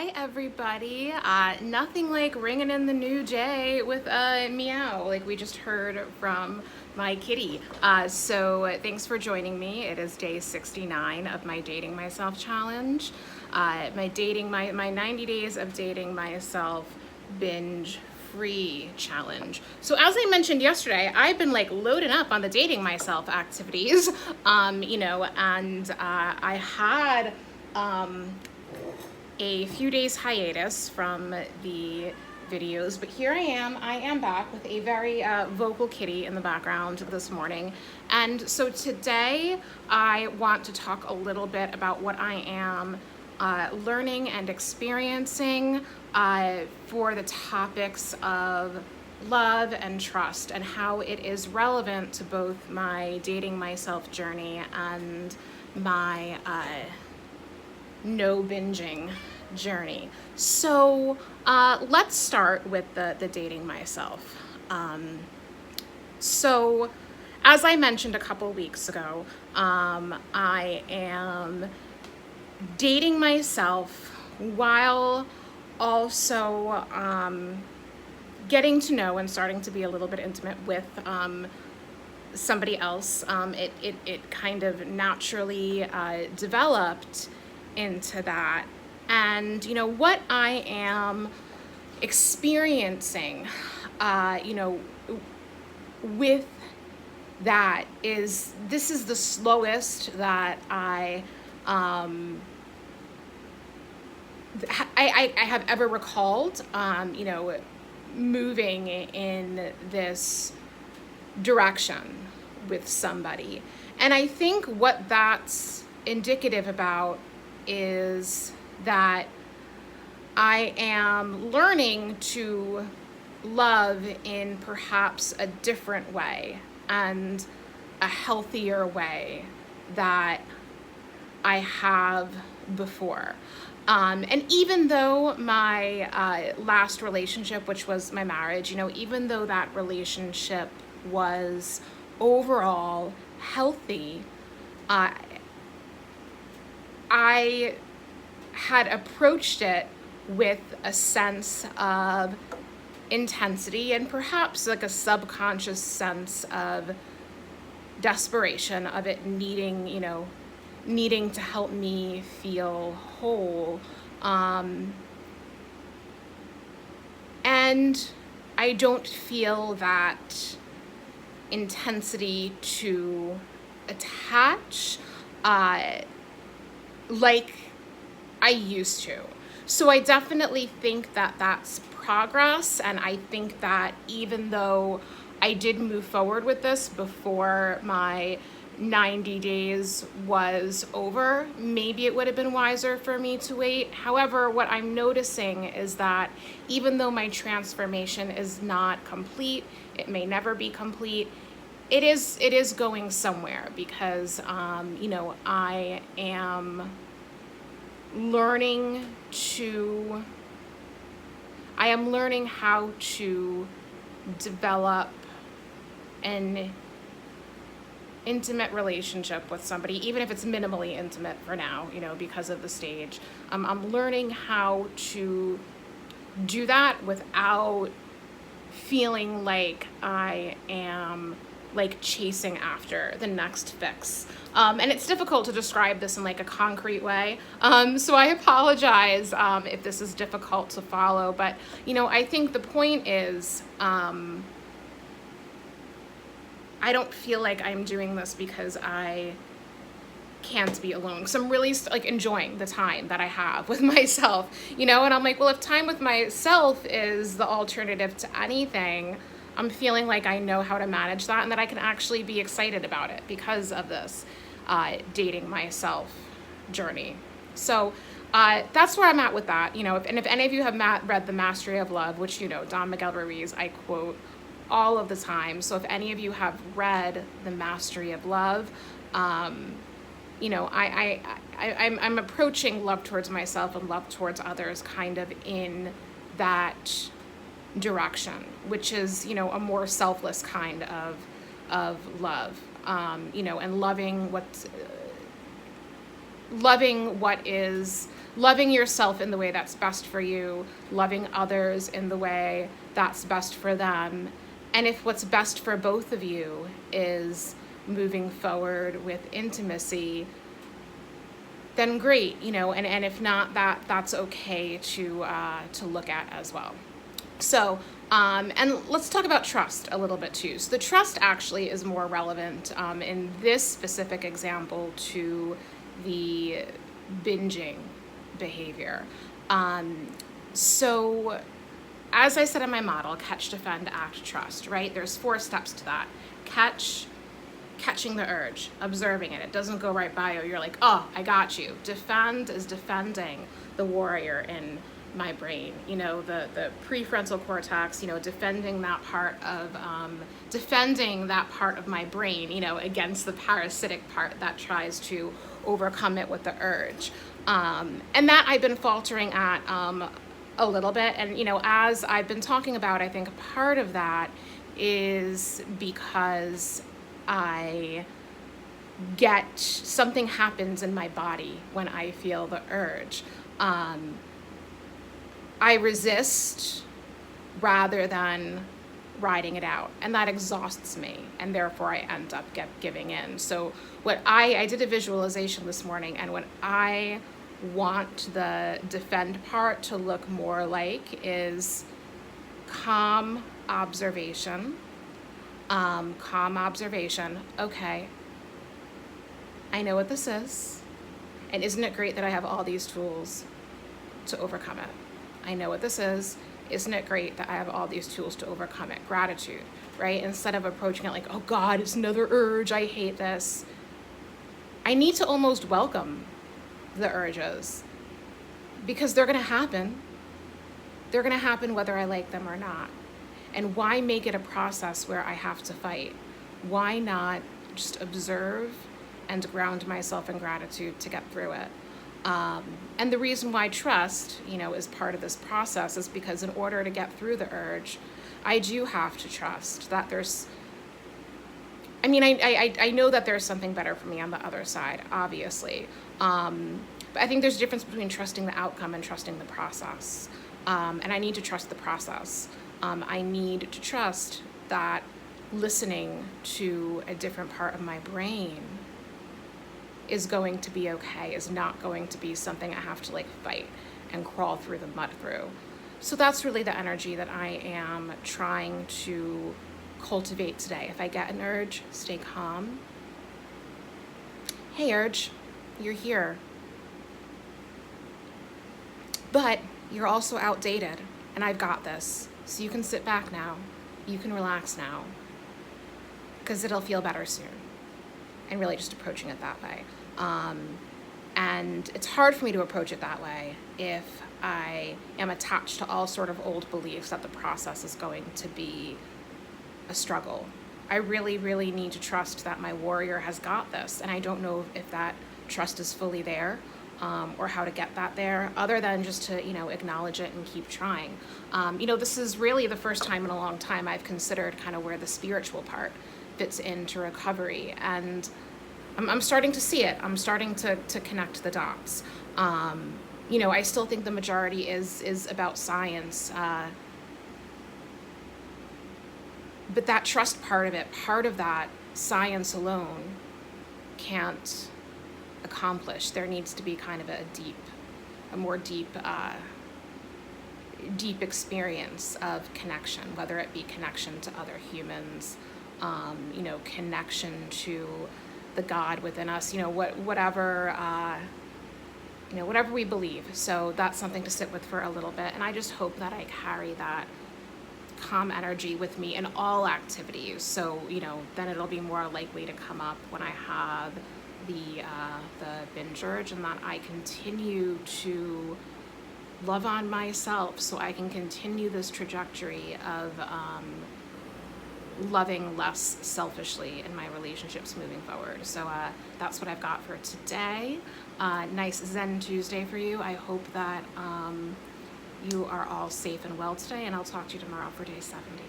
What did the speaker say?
Hi everybody. Nothing like ringing in the new day with a meow like we just heard from my kitty. So thanks for joining me. It is day 69 of my Dating Myself challenge. My 90 days of dating myself binge free challenge. So as I mentioned yesterday, I've been like loading up on the dating myself activities, and I had a few days hiatus from the videos, but here I am back with a very vocal kitty in the background this morning. And so today I want to talk a little bit about what I am learning and experiencing for the topics of love and trust, and how it is relevant to both my dating myself journey and my no binging journey. So let's start with the dating myself. So as I mentioned a couple weeks ago, I am dating myself while also getting to know and starting to be a little bit intimate with somebody else. It kind of naturally developed into that. And what I am experiencing with that is, this is the slowest that I have ever recalled moving in this direction with somebody. And I think what that's indicative about is that I am learning to love in perhaps a different way and a healthier way that I have before. And even though my last relationship, which was my marriage, even though that relationship was overall healthy, I had approached it with a sense of intensity and perhaps like a subconscious sense of desperation, of it needing to help me feel whole. And I don't feel that intensity to attach like I used to. So I definitely think that that's progress, and I think that even though I did move forward with this before my 90 days was over, maybe it would have been wiser for me to wait. However, what I'm noticing is that even though my transformation is not complete, it may never be complete, it is going somewhere, because I am learning how to develop an intimate relationship with somebody, even if it's minimally intimate for now, because of the stage. I'm learning how to do that without feeling like I am like chasing after the next fix. And it's difficult to describe this in like a concrete way. So I apologize if this is difficult to follow, but I think the point is, I don't feel like I'm doing this because I can't be alone. Because I'm really like enjoying the time that I have with myself, and I'm like, well, if time with myself is the alternative to anything, I'm feeling like I know how to manage that, and that I can actually be excited about it because of this dating myself journey. So that's where I'm at with that. If any of you have read The Mastery of Love, which Don Miguel Ruiz I quote all of the time. So if any of you have read The Mastery of Love, I'm approaching love towards myself and love towards others kind of in that direction, which is a more selfless kind of love, and loving loving yourself in the way that's best for you, loving others in the way that's best for them. And if what's best for both of you is moving forward with intimacy, then great, and if not, that's okay to look at as well. So, and let's talk about trust a little bit too. So the trust actually is more relevant in this specific example to the binging behavior. So as I said in my model, catch, defend, act, trust, right? There's 4 steps to that. Catching the urge, observing it. It doesn't go right by you. You're like, oh, I got you. Defend is defending the warrior in my brain, the prefrontal cortex, defending that part of my brain, against the parasitic part that tries to overcome it with the urge. And that I've been faltering at a little bit. And, as I've been talking about, I think part of that is because something happens in my body when I feel the urge. I resist rather than riding it out, and that exhausts me, and therefore I end up giving in. So I did a visualization this morning, and what I want the defend part to look more like is calm observation. Okay, I know what this is, and isn't it great that I have all these tools to overcome it? I know what this is. Isn't it great that I have all these tools to overcome it? Gratitude, right? Instead of approaching it like, oh God, it's another urge, I hate this. I need to almost welcome the urges, because they're gonna happen. They're gonna happen whether I like them or not. And why make it a process where I have to fight? Why not just observe and ground myself in gratitude to get through it? And the reason why trust, is part of this process is because in order to get through the urge, I do have to trust that I know that there's something better for me on the other side, obviously. But I think there's a difference between trusting the outcome and trusting the process. And I need to trust the process. I need to trust that listening to a different part of my brain is going to be okay, is not going to be something I have to fight and crawl through the mud through. So that's really the energy that I am trying to cultivate today. If I get an urge, stay calm. Hey urge, you're here. But you're also outdated, and I've got this. So you can sit back now. You can relax now, because it'll feel better soon. And really just approaching it that way. And it's hard for me to approach it that way if I am attached to all sort of old beliefs that the process is going to be a struggle. I really, really need to trust that my warrior has got this. And I don't know if that trust is fully there, or how to get that there, other than just to, acknowledge it and keep trying. This is really the first time in a long time I've considered kind of where the spiritual part fits into recovery. And I'm starting to see it. I'm starting to connect the dots. I still think the majority is about science. But that trust part of it, part of that science alone can't accomplish. There needs to be kind of a more deep experience of connection, whether it be connection to other humans, connection to the God within us, whatever we believe. So that's something to sit with for a little bit. And I just hope that I carry that calm energy with me in all activities. So, then it'll be more likely to come up when I have the binge urge, and that I continue to love on myself so I can continue this trajectory of loving less selfishly in my relationships moving forward. So that's what I've got for today. Nice Zen Tuesday for you. I hope that you are all safe and well today, and I'll talk to you tomorrow for day 70.